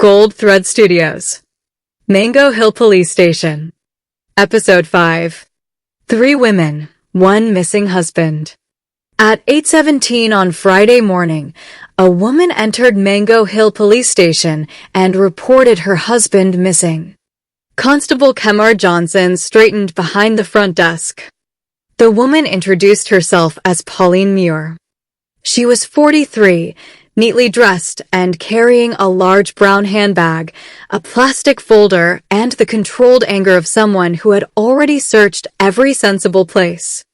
Gold Thread Studios. Mango Hill Police Station. Episode 5. 3 women, 1 missing husband. At 8:17 on Friday morning, a woman entered Mango Hill Police Station and reported her husband missing. Constable Kemar Johnson straightened behind the front desk. The woman introduced herself as Pauline Muir. She was 43, neatly dressed and carrying a large brown handbag, a plastic folder, and the controlled anger of someone who had already searched every sensible place.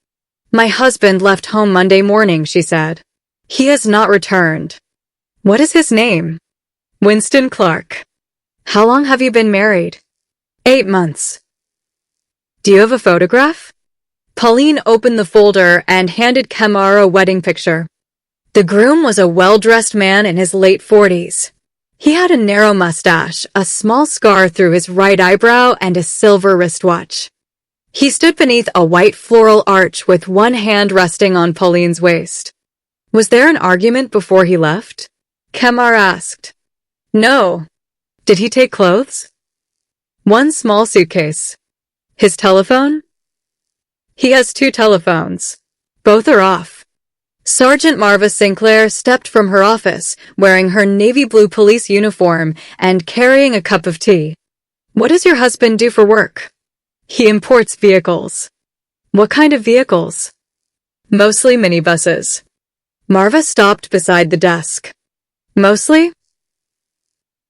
"My husband left home Monday morning," she said. "He has not returned." "What is his name?" "Winston Clarke." "How long have you been married?" 8 months. "Do you have a photograph?" Pauline opened the folder and handed Kemar a wedding picture. The groom was a well-dressed man in his late 40s. He had a narrow mustache, a small scar through his right eyebrow, and a silver wristwatch. He stood beneath a white floral arch with one hand resting on Pauline's waist. "Was there an argument before he left?" Kemar asked. "No." "Did he take clothes?" "One small suitcase." "His telephone?" "He has 2 telephones. Both are off." Sergeant Marva Sinclair stepped from her office, wearing her navy blue police uniform and carrying a cup of tea. "What does your husband do for work?" "He imports vehicles." "What kind of vehicles?" "Mostly minibuses." Marva stopped beside the desk. "Mostly?"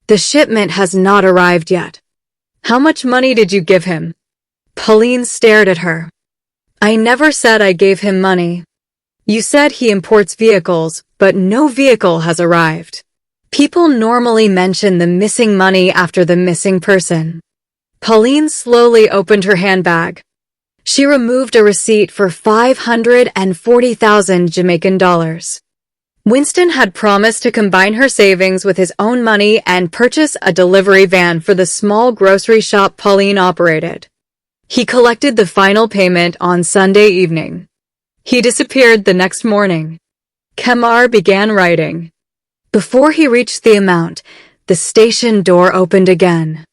"The shipment has not arrived yet." "How much money did you give him?" Pauline stared at her. "I never said I gave him money. You said he imports vehicles, but no vehicle has arrived. People normally mention the missing money after the missing person." Pauline slowly opened her handbag. She removed a receipt for 540,000 Jamaican dollars. Winston had promised to combine her savings with his own money and purchase a delivery van for the small grocery shop Pauline operated. He collected the final payment on Sunday evening. He disappeared the next morning. Kemar began writing. Before he reached the amount, the station door opened again.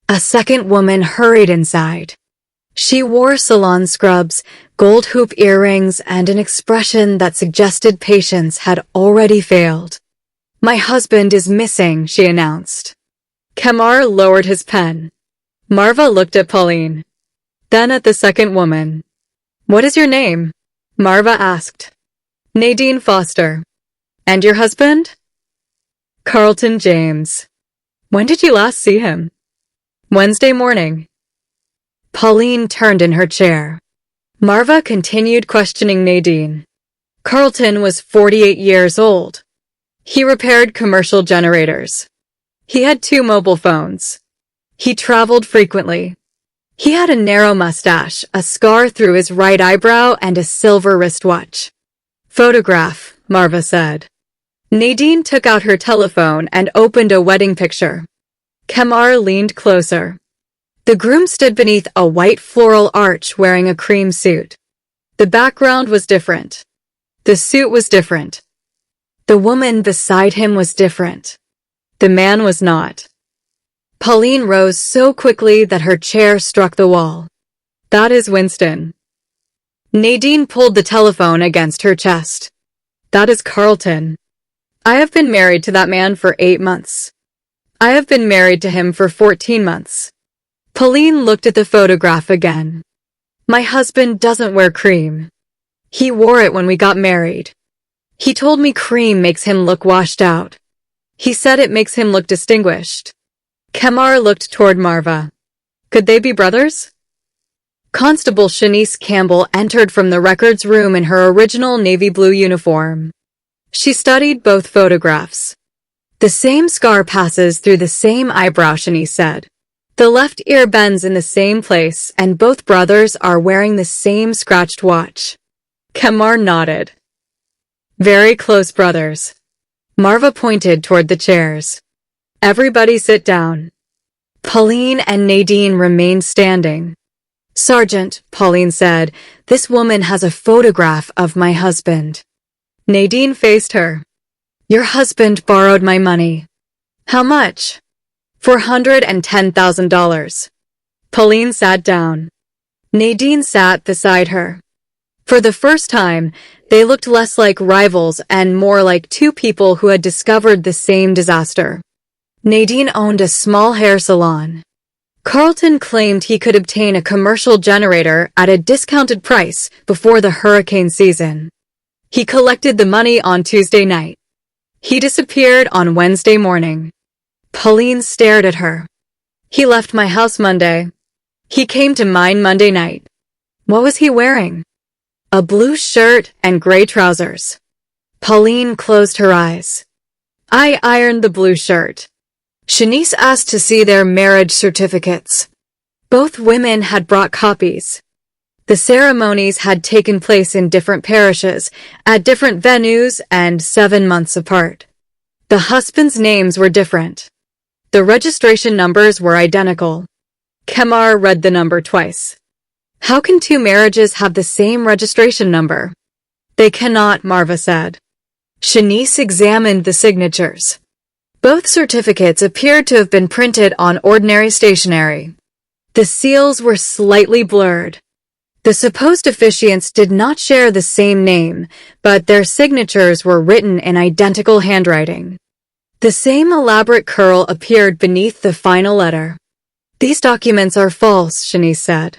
A second woman hurried inside. She wore salon scrubs, gold hoop earrings, and an expression that suggested patience had already failed. "My husband is missing," she announced. Kemar lowered his pen. Marva looked at Pauline, then at the second woman. "What is your name?" Marva asked. "Nadine Foster." "And your husband?" "Carlton James." "When did you last see him?" "Wednesday morning." Pauline turned in her chair. Marva continued questioning Nadine. Carlton was 48 years old. He repaired commercial generators. He had 2 mobile phones. He traveled frequently. He had a narrow mustache, a scar through his right eyebrow, and a silver wristwatch. "Photograph," Marva said. Nadine took out her telephone and opened a wedding picture. Kemar leaned closer. The groom stood beneath a white floral arch wearing a cream suit. The background was different. The suit was different. The woman beside him was different. The man was not. Pauline rose so quickly that her chair struck the wall. "That is Winston." Nadine pulled the telephone against her chest. "That is Carlton. I have been married to that man for 8 months. I have been married to him for 14 months. Pauline looked at the photograph again. "My husband doesn't wear cream. He wore it when we got married. He told me cream makes him look washed out. He said it makes him look distinguished." Kemar looked toward Marva. "Could they be brothers?" Constable Shanice Campbell entered from the records room in her original navy blue uniform. She studied both photographs. "The same scar passes through the same eyebrow," Shanice said. "The left ear bends in the same place, and both brothers are wearing the same scratched watch." Kemar nodded. "Very close brothers." Marva pointed toward the chairs. "Everybody sit down." Pauline and Nadine remained standing. "Sergeant," Pauline said, "this woman has a photograph of my husband." Nadine faced her. "Your husband borrowed my money." "How much?" $410,000. Pauline sat down. Nadine sat beside her. For the first time, they looked less like rivals and more like two people who had discovered the same disaster. Nadine owned a small hair salon. Carlton claimed he could obtain a commercial generator at a discounted price before the hurricane season. He collected the money on Tuesday night. He disappeared on Wednesday morning. Pauline stared at her. He left my house Monday. He came to mine Monday night. What was he wearing? A blue shirt and gray trousers. Pauline closed her eyes. I ironed the blue shirt. Shanice asked to see their marriage certificates. Both women had brought copies. The ceremonies had taken place in different parishes, at different venues, and 7 months apart. The husbands' names were different. The registration numbers were identical. Kemar read the number twice. How can two marriages have the same registration number? They cannot, Marva said. Shanice examined the signatures. Both certificates appeared to have been printed on ordinary stationery. The seals were slightly blurred. The supposed officiants did not share the same name, but their signatures were written in identical handwriting. The same elaborate curl appeared beneath the final letter. These documents are false, Shanice said.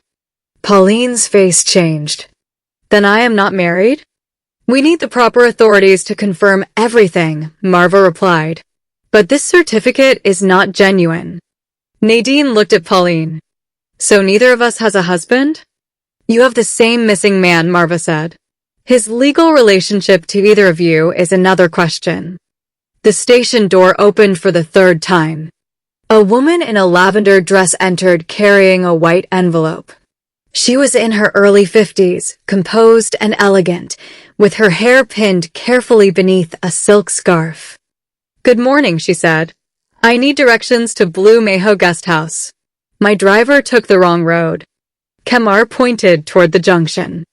Pauline's face changed. Then I am not married? We need the proper authorities to confirm everything, Marva replied. But this certificate is not genuine. Nadine looked at Pauline. So neither of us has a husband? You have the same missing man, Marva said. His legal relationship to either of you is another question. The station door opened for the third time. A woman in a lavender dress entered carrying a white envelope. She was in her early 50s, composed and elegant, with her hair pinned carefully beneath a silk scarf. Good morning, she said. I need directions to Blue Mayho Guest House. My driver took the wrong road. Kemar pointed toward the junction.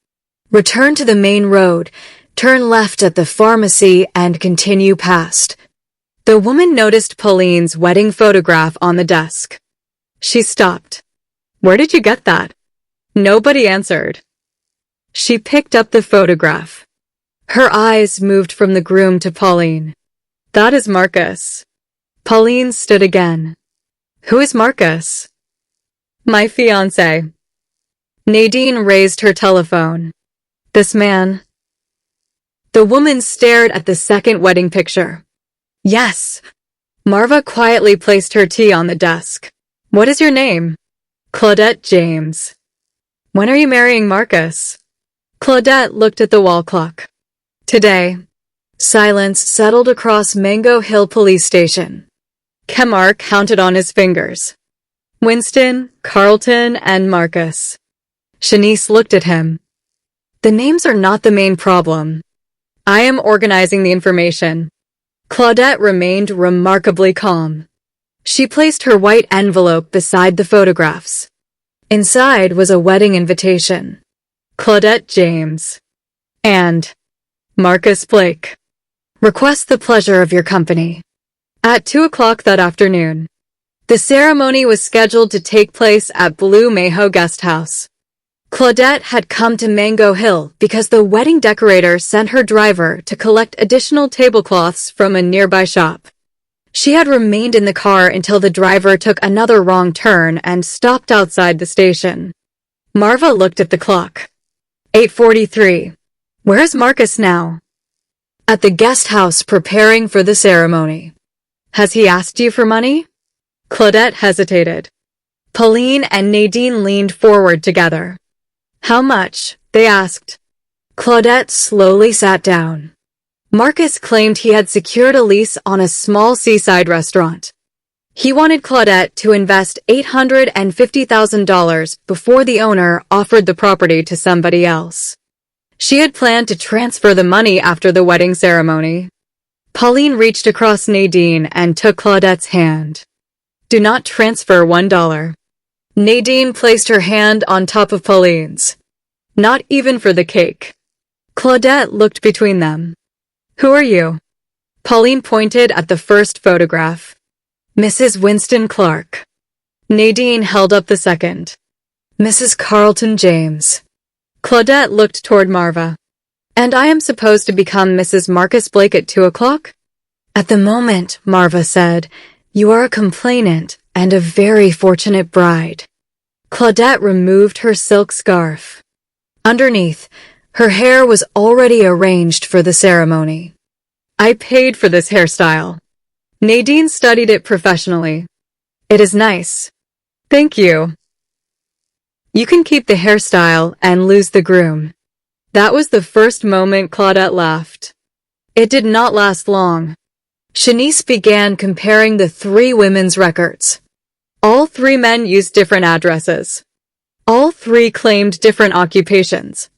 Return to the main road, turn left at the pharmacy and continue past. The woman noticed Pauline's wedding photograph on the desk. She stopped. Where did you get that? Nobody answered. She picked up the photograph. Her eyes moved from the groom to Pauline. That is Marcus. Pauline stood again. Who is Marcus? My fiancé. Nadine raised her telephone. This man. The woman stared at the second wedding picture. Yes. Marva quietly placed her tea on the desk. What is your name? Claudette James. When are you marrying Marcus? Claudette looked at the wall clock. Today. Silence settled across Mango Hill Police Station. Kemar counted on his fingers. Winston, Carlton, and Marcus. Shanice looked at him. The names are not the main problem. I am organizing the information. Claudette remained remarkably calm. She placed her white envelope beside the photographs. Inside was a wedding invitation. Claudette James. And Marcus Blake. Request the pleasure of your company. At 2 o'clock that afternoon. The ceremony was scheduled to take place at Blue Mayho Guest House. Claudette had come to Mango Hill because the wedding decorator sent her driver to collect additional tablecloths from a nearby shop. She had remained in the car until the driver took another wrong turn and stopped outside the station. Marva looked at the clock. 8:43. Where is Marcus now? At the guest house preparing for the ceremony. Has he asked you for money? Claudette hesitated. Pauline and Nadine leaned forward together. How much? They asked. Claudette slowly sat down. Marcus claimed he had secured a lease on a small seaside restaurant. He wanted Claudette to invest $850,000 before the owner offered the property to somebody else. She had planned to transfer the money after the wedding ceremony. Pauline reached across Nadine and took Claudette's hand. Do not transfer $1. Nadine placed her hand on top of Pauline's. Not even for the cake. Claudette looked between them. Who are you? Pauline pointed at the first photograph. Mrs. Winston Clarke. Nadine held up the second. Mrs. Carlton James. Claudette looked toward Marva. And I am supposed to become Mrs. Marcus Blake at 2 o'clock? At the moment, Marva said, you are a complainant and a very fortunate bride. Claudette removed her silk scarf. Underneath, her hair was already arranged for the ceremony. I paid for this hairstyle. Nadine studied it professionally. It is nice. Thank you. You can keep the hairstyle and lose the groom. That was the first moment Claudette laughed. It did not last long. Shanice began comparing the 3 women's records. All 3 men used different addresses. All 3 claimed different occupations.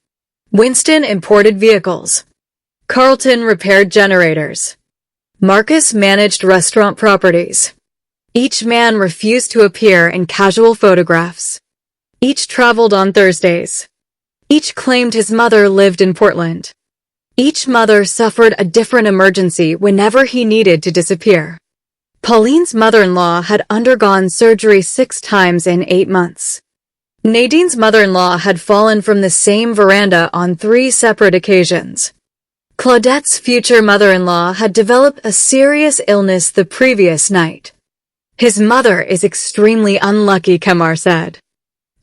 Winston imported vehicles. Carlton repaired generators. Marcus managed restaurant properties. Each man refused to appear in casual photographs. Each traveled on Thursdays. Each claimed his mother lived in Portland. Each mother suffered a different emergency whenever he needed to disappear. Pauline's mother-in-law had undergone surgery 6 times in 8 months. Nadine's mother-in-law had fallen from the same veranda on 3 separate occasions. Claudette's future mother-in-law had developed a serious illness the previous night. His mother is extremely unlucky, Kemar said.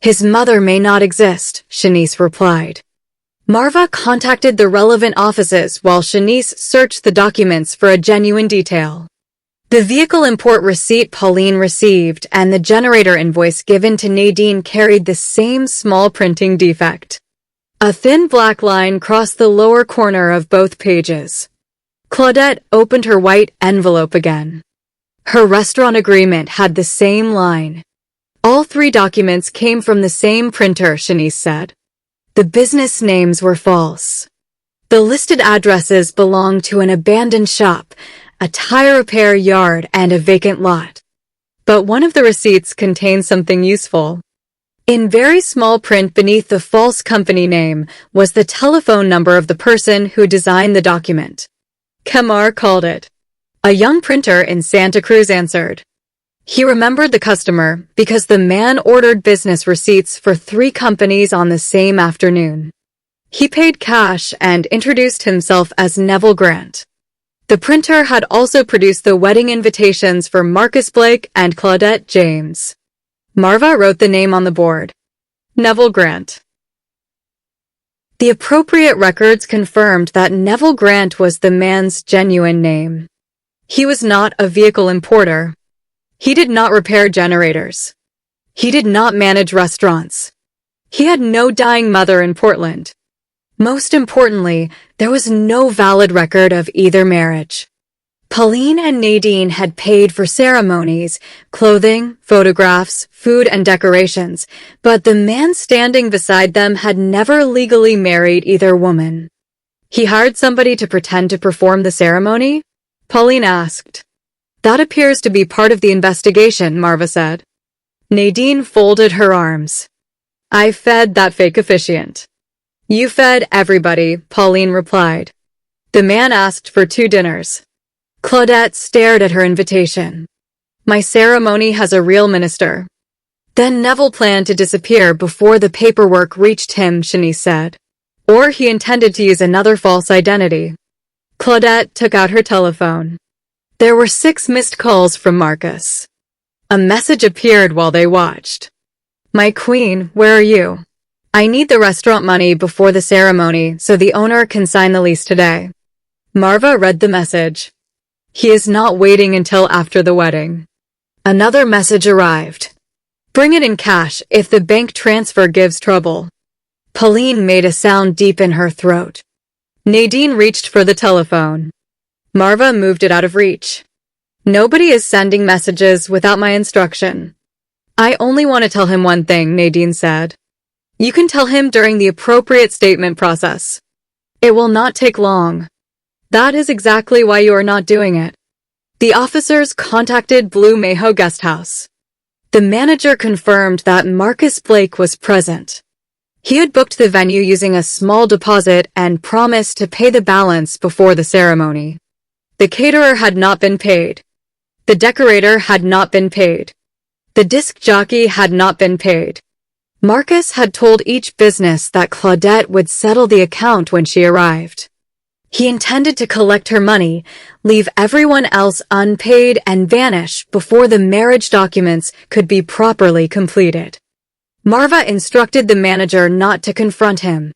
His mother may not exist, Shanice replied. Marva contacted the relevant offices while Shanice searched the documents for a genuine detail. The vehicle import receipt Pauline received and the generator invoice given to Nadine carried the same small printing defect. A thin black line crossed the lower corner of both pages. Claudette opened her white envelope again. Her restaurant agreement had the same line. All 3 documents came from the same printer, Shanice said. The business names were false. The listed addresses belonged to an abandoned shop, a tire repair yard, and a vacant lot. But one of the receipts contained something useful. In very small print beneath the false company name was the telephone number of the person who designed the document. Kemar called it. A young printer in Santa Cruz answered. He remembered the customer because the man ordered business receipts for 3 companies on the same afternoon. He paid cash and introduced himself as Neville Grant. The printer had also produced the wedding invitations for Marcus Blake and Claudette James. Marva wrote the name on the board. Neville Grant. The appropriate records confirmed that Neville Grant was the man's genuine name. He was not a vehicle importer. He did not repair generators. He did not manage restaurants. He had no dying mother in Portland. Most importantly, there was no valid record of either marriage. Pauline and Nadine had paid for ceremonies, clothing, photographs, food, and decorations, but the man standing beside them had never legally married either woman. He hired somebody to pretend to perform the ceremony? Pauline asked. That appears to be part of the investigation, Marva said. Nadine folded her arms. I fed that fake officiant. You fed everybody, Pauline replied. The man asked for 2 dinners. Claudette stared at her invitation. My ceremony has a real minister. Then Neville planned to disappear before the paperwork reached him, Shanice said. Or he intended to use another false identity. Claudette took out her telephone. There were 6 missed calls from Marcus. A message appeared while they watched. My queen, where are you? I need the restaurant money before the ceremony so the owner can sign the lease today. Marva read the message. He is not waiting until after the wedding. Another message arrived. Bring it in cash if the bank transfer gives trouble. Pauline made a sound deep in her throat. Nadine reached for the telephone. Marva moved it out of reach. Nobody is sending messages without my instruction. I only want to tell him one thing, Nadine said. You can tell him during the appropriate statement process. It will not take long. That is exactly why you are not doing it. The officers contacted Blue Mayho Guesthouse. The manager confirmed that Marcus Blake was present. He had booked the venue using a small deposit and promised to pay the balance before the ceremony. The caterer had not been paid. The decorator had not been paid. The disc jockey had not been paid. Marcus had told each business that Claudette would settle the account when she arrived. He intended to collect her money, leave everyone else unpaid, and vanish before the marriage documents could be properly completed. Marva instructed the manager not to confront him.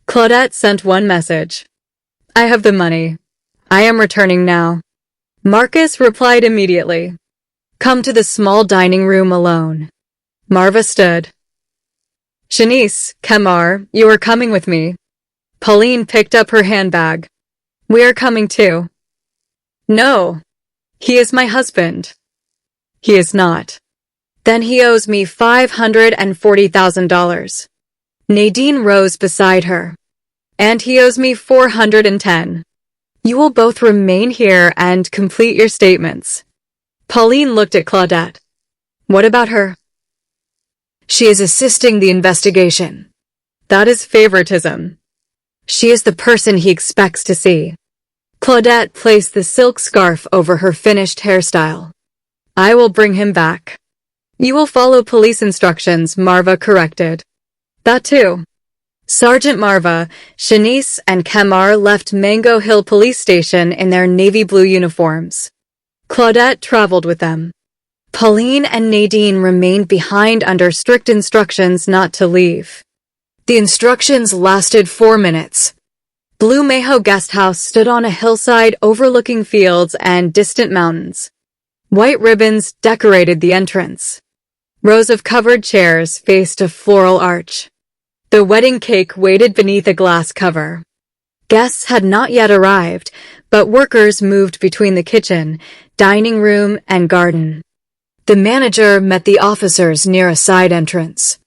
Claudette sent one message. "I have the money. I am returning now." Marcus replied immediately. "Come to the small dining room alone." Marva stood. "Shanice, Kemar, you are coming with me." Pauline picked up her handbag. "We are coming too." "No. He is my husband." "He is not." "Then he owes me $540,000. Nadine rose beside her. "And he owes me 410. You will both remain here and complete your statements." Pauline looked at Claudette. "What about her?" "She is assisting the investigation." "That is favoritism." "She is the person he expects to see." Claudette placed the silk scarf over her finished hairstyle. "I will bring him back." "You will follow police instructions," Marva corrected. "That too." Sergeant Marva, Shanice, and Kemar left Mango Hill Police Station in their navy blue uniforms. Claudette traveled with them. Pauline and Nadine remained behind under strict instructions not to leave. The instructions lasted 4 minutes. Blue Mayho Guest House stood on a hillside overlooking fields and distant mountains. White ribbons decorated the entrance. Rows of covered chairs faced a floral arch. The wedding cake waited beneath a glass cover. Guests had not yet arrived, but workers moved between the kitchen, dining room, and garden. The manager met the officers near a side entrance.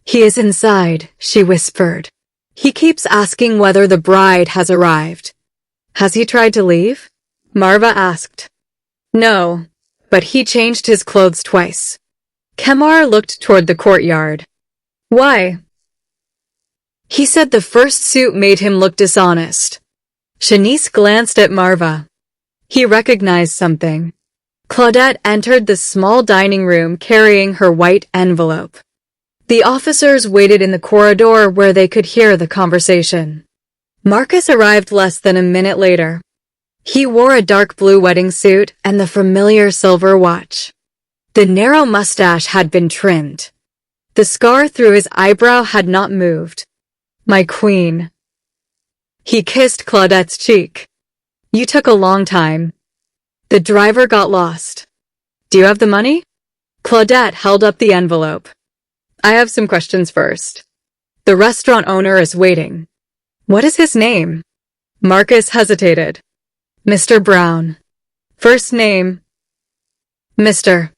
"He is inside," she whispered. "He keeps asking whether the bride has arrived." "Has he tried to leave?" Marva asked. "No, but he changed his clothes twice." Kemar looked toward the courtyard. "Why?" "He said the first suit made him look dishonest." Shanice glanced at Marva. He recognized something. Claudette entered the small dining room carrying her white envelope. The officers waited in the corridor where they could hear the conversation. Marcus arrived less than a minute later. He wore a dark blue wedding suit and the familiar silver watch. The narrow mustache had been trimmed. The scar through his eyebrow had not moved. "My queen." He kissed Claudette's cheek. "You took a long time." The driver got lost. "Do you have the money?" Claudette held up the envelope. "I have some questions first. The restaurant owner is waiting." "What is his name?" Marcus hesitated. "Mr. Brown." "First name?" "Mr."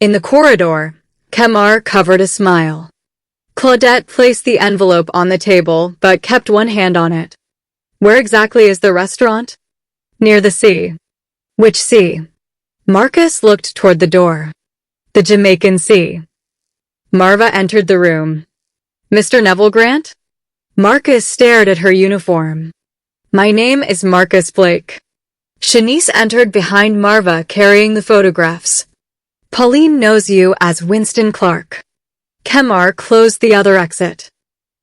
In the corridor, Kemar covered a smile. Claudette placed the envelope on the table, but kept one hand on it. "Where exactly is the restaurant?" "Near the sea." "Which sea?" Marcus looked toward the door. "The Jamaican Sea." Marva entered the room. "Mr. Neville Grant?" Marcus stared at her uniform. "My name is Marcus Blake." Shanice entered behind Marva carrying the photographs. "Pauline knows you as Winston Clarke." Kemar closed the other exit.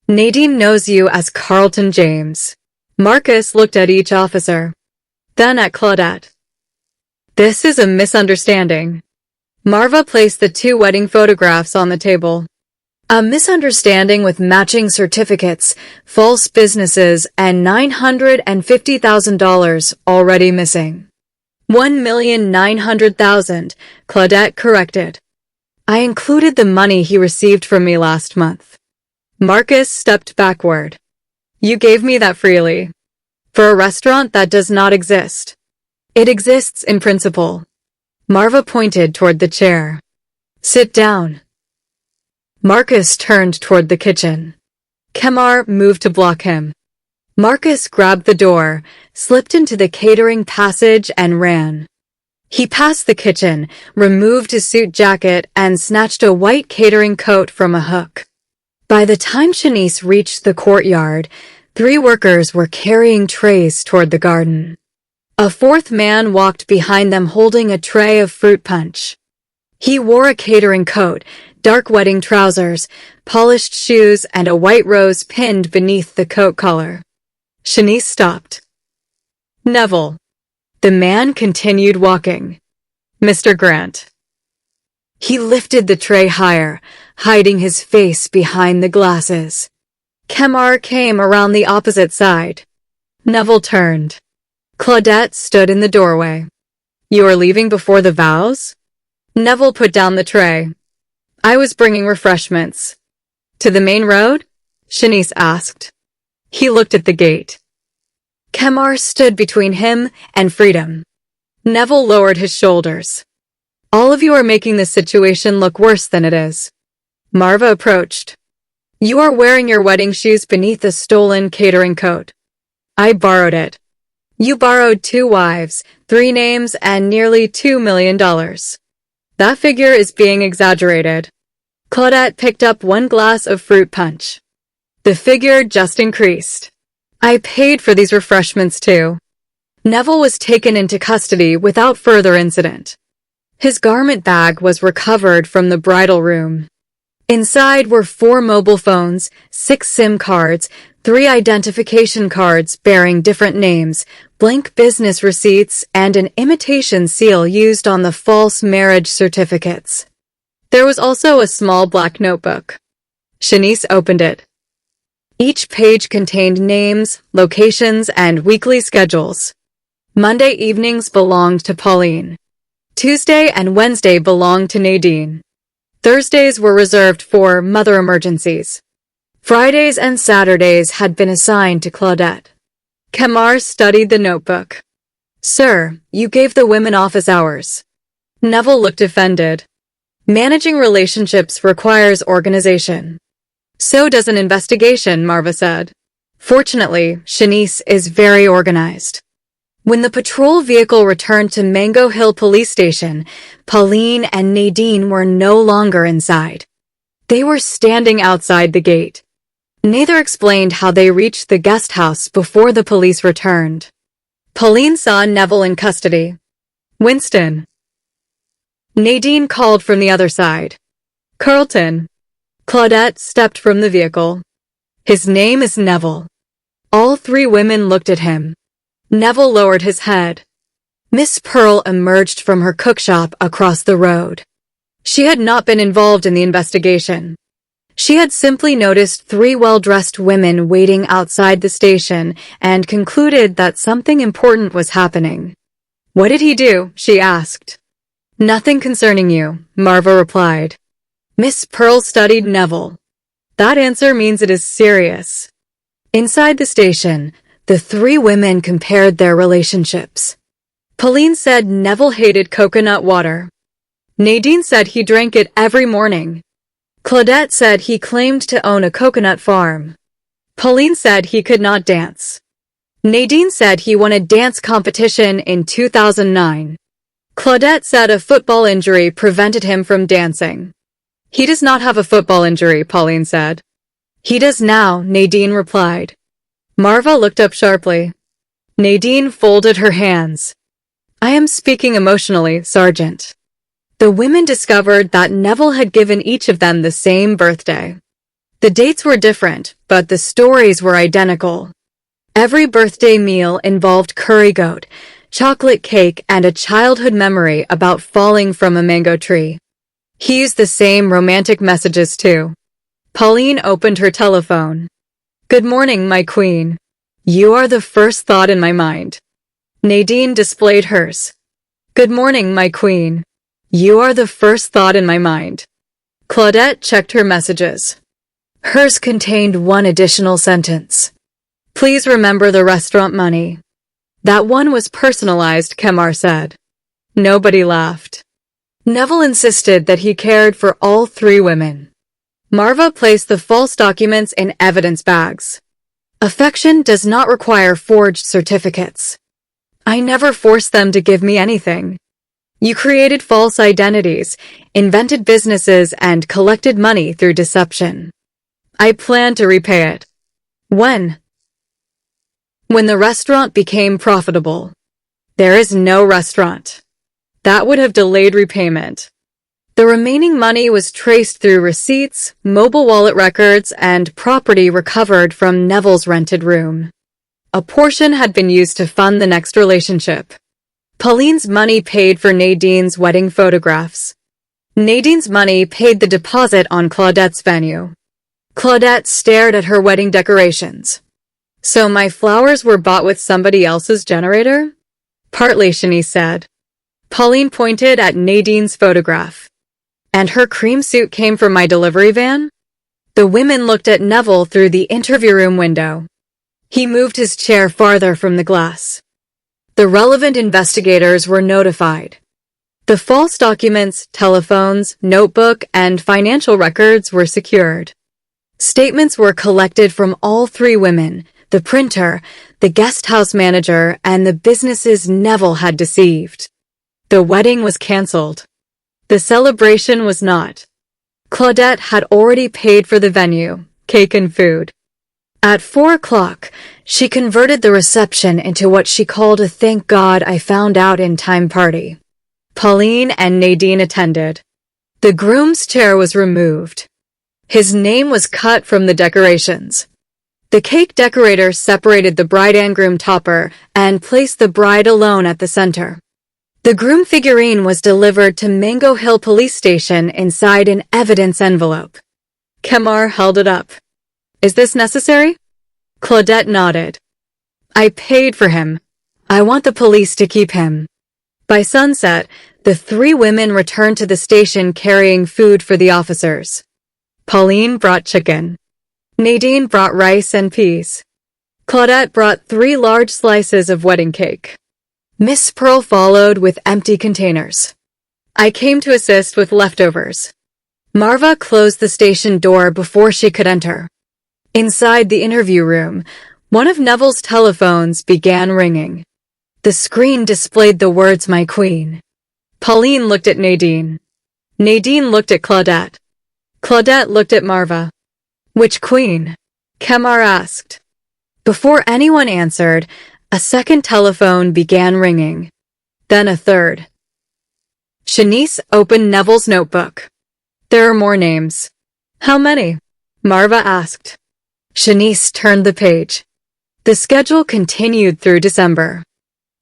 "Nadine knows you as Carlton James." Marcus looked at each officer. Then at Claudette. "This is a misunderstanding." Marva placed the 2 wedding photographs on the table. "A misunderstanding with matching certificates, false businesses, and $950,000 already missing." $1,900,000, Claudette corrected. "I included the money he received from me last month." Marcus stepped backward. "You gave me that freely. For a restaurant that does not exist." "It exists in principle." Marva pointed toward the chair. "Sit down." Marcus turned toward the kitchen. Kemar moved to block him. Marcus grabbed the door, slipped into the catering passage, and ran. He passed the kitchen, removed his suit jacket, and snatched a white catering coat from a hook. By the time Shanice reached the courtyard, 3 workers were carrying trays toward the garden. A fourth man walked behind them holding a tray of fruit punch. He wore a catering coat, dark wedding trousers, polished shoes, and a white rose pinned beneath the coat collar. Shanice stopped. Neville. The man continued walking. Mr. Grant. He lifted the tray higher, hiding his face behind the glasses. Kemar came around the opposite side. Neville turned. Claudette stood in the doorway. You are leaving before the vows? Neville put down the tray. I was bringing refreshments. To the main road? Shanice asked. He looked at the gate. Kemar stood between him and freedom. Neville lowered his shoulders. All of you are making this situation look worse than it is. Marva approached. You are wearing your wedding shoes beneath a stolen catering coat. I borrowed it. You borrowed 2 wives, 3 names, and nearly $2 million. That figure is being exaggerated. Claudette picked up 1 glass of fruit punch. The figure just increased. I paid for these refreshments too. Neville was taken into custody without further incident. His garment bag was recovered from the bridal room. Inside were 4 mobile phones, 6 SIM cards, 3 identification cards bearing different names, blank business receipts, and an imitation seal used on the false marriage certificates. There was also a small black notebook. Shanice opened it. Each page contained names, locations, and weekly schedules. Monday evenings belonged to Pauline. Tuesday and Wednesday belonged to Nadine. Thursdays were reserved for mother emergencies. Fridays and Saturdays had been assigned to Claudette. Kemar studied the notebook. Sir, you gave the women office hours. Neville looked offended. Managing relationships requires organization. So does an investigation, Marva said. Fortunately, Shanice is very organized. When the patrol vehicle returned to Mango Hill Police Station, Pauline and Nadine were no longer inside. They were standing outside the gate. Neither explained how they reached the guest house before the police returned. Pauline saw Neville in custody. Winston. Nadine called from the other side. Carlton. Claudette stepped from the vehicle. His name is Neville. All 3 women looked at him. Neville lowered his head. Miss Pearl emerged from her cookshop across the road. She had not been involved in the investigation. She had simply noticed 3 well-dressed women waiting outside the station and concluded that something important was happening. What did he do? She asked. Nothing concerning you, Marva replied. Miss Pearl studied Neville. That answer means it is serious. Inside the station, the 3 women compared their relationships. Pauline said Neville hated coconut water. Nadine said he drank it every morning. Claudette said he claimed to own a coconut farm. Pauline said he could not dance. Nadine said he won a dance competition in 2009. Claudette said a football injury prevented him from dancing. He does not have a football injury, Pauline said. He does now, Nadine replied. Marva looked up sharply. Nadine folded her hands. I am speaking emotionally, Sergeant. The women discovered that Neville had given each of them the same birthday. The dates were different, but the stories were identical. Every birthday meal involved curry goat, chocolate cake, and a childhood memory about falling from a mango tree. He used the same romantic messages too. Pauline opened her telephone. Good morning, my queen. You are the first thought in my mind. Nadine displayed hers. Good morning, my queen. You are the first thought in my mind. Claudette checked her messages. Hers contained 1 additional sentence. Please remember the restaurant money. That one was personalized, Kemar said. Nobody laughed. Neville insisted that he cared for all 3 women. Marva placed the false documents in evidence bags. Affection does not require forged certificates. I never forced them to give me anything. You created false identities, invented businesses, and collected money through deception. I plan to repay it. When? When the restaurant became profitable. There is no restaurant. That would have delayed repayment. The remaining money was traced through receipts, mobile wallet records, and property recovered from Neville's rented room. A portion had been used to fund the next relationship. Pauline's money paid for Nadine's wedding photographs. Nadine's money paid the deposit on Claudette's venue. Claudette stared at her wedding decorations. So my flowers were bought with somebody else's generator? Partly, Shanice said. Pauline pointed at Nadine's photograph. And her cream suit came from my delivery van? The women looked at Neville through the interview room window. He moved his chair farther from the glass. The relevant investigators were notified. The false documents, telephones, notebook, and financial records were secured. Statements were collected from all three women, the printer, the guest house manager, and the businesses Neville had deceived. The wedding was cancelled. The celebration was not. Claudette had already paid for the venue, cake and food. At 4 o'clock, she converted the reception into what she called a thank God I found out in time party. Pauline and Nadine attended. The groom's chair was removed. His name was cut from the decorations. The cake decorator separated the bride and groom topper and placed the bride alone at the center. The groom figurine was delivered to Mango Hill Police Station inside an evidence envelope. Kemar held it up. Is this necessary? Claudette nodded. I paid for him. I want the police to keep him. By sunset, the three women returned to the station carrying food for the officers. Pauline brought chicken. Nadine brought rice and peas. Claudette brought 3 large slices of wedding cake. Miss Pearl followed with empty containers. I came to assist with leftovers. Marva closed the station door before she could enter. Inside the interview room, one of Neville's telephones began ringing. The screen displayed the words, "My Queen." Pauline looked at Nadine. Nadine looked at Claudette. Claudette looked at Marva. Which queen? Kemar asked. Before anyone answered, a second telephone began ringing. Then a third. Shanice opened Neville's notebook. There are more names. How many? Marva asked. Shanice turned the page. The schedule continued through December.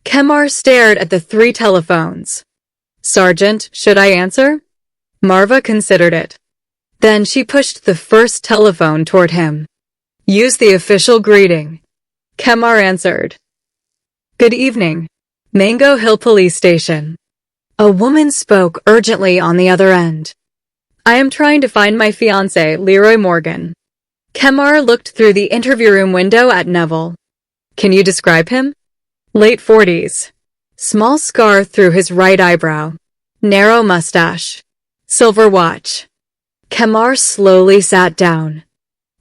Kemar stared at the 3 telephones. Sergeant, should I answer? Marva considered it. Then she pushed the first telephone toward him. Use the official greeting. Kemar answered. Good evening. Mango Hill Police Station. A woman spoke urgently on the other end. I am trying to find my fiancé, Leroy Morgan. Kemar looked through the interview room window at Neville. Can you describe him? Late 40s. Small scar through his right eyebrow. Narrow mustache. Silver watch. Kemar slowly sat down.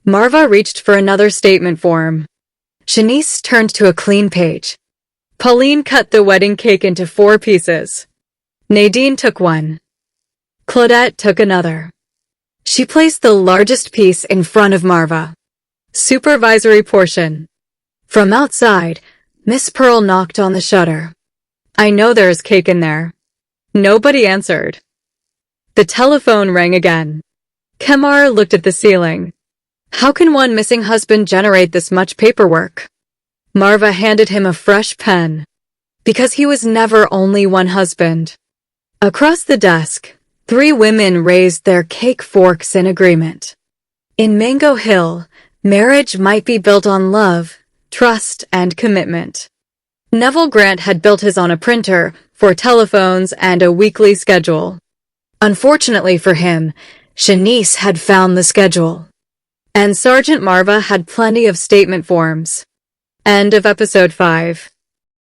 Marva reached for another statement form. Shanice turned to a clean page. Pauline cut the wedding cake into 4 pieces. Nadine took one. Claudette took another. She placed the largest piece in front of Marva. Supervisory portion. From outside, Miss Pearl knocked on the shutter. I know there is cake in there. Nobody answered. The telephone rang again. Kemar looked at the ceiling. How can one missing husband generate this much paperwork? Marva handed him a fresh pen. Because he was never only one husband. Across the desk, 3 women raised their cake forks in agreement. In Mango Hill, marriage might be built on love, trust, and commitment. Neville Grant had built his on a printer, 4 telephones, and a weekly schedule. Unfortunately for him, Shanice had found the schedule. And Sergeant Marva had plenty of statement forms. End of episode 5.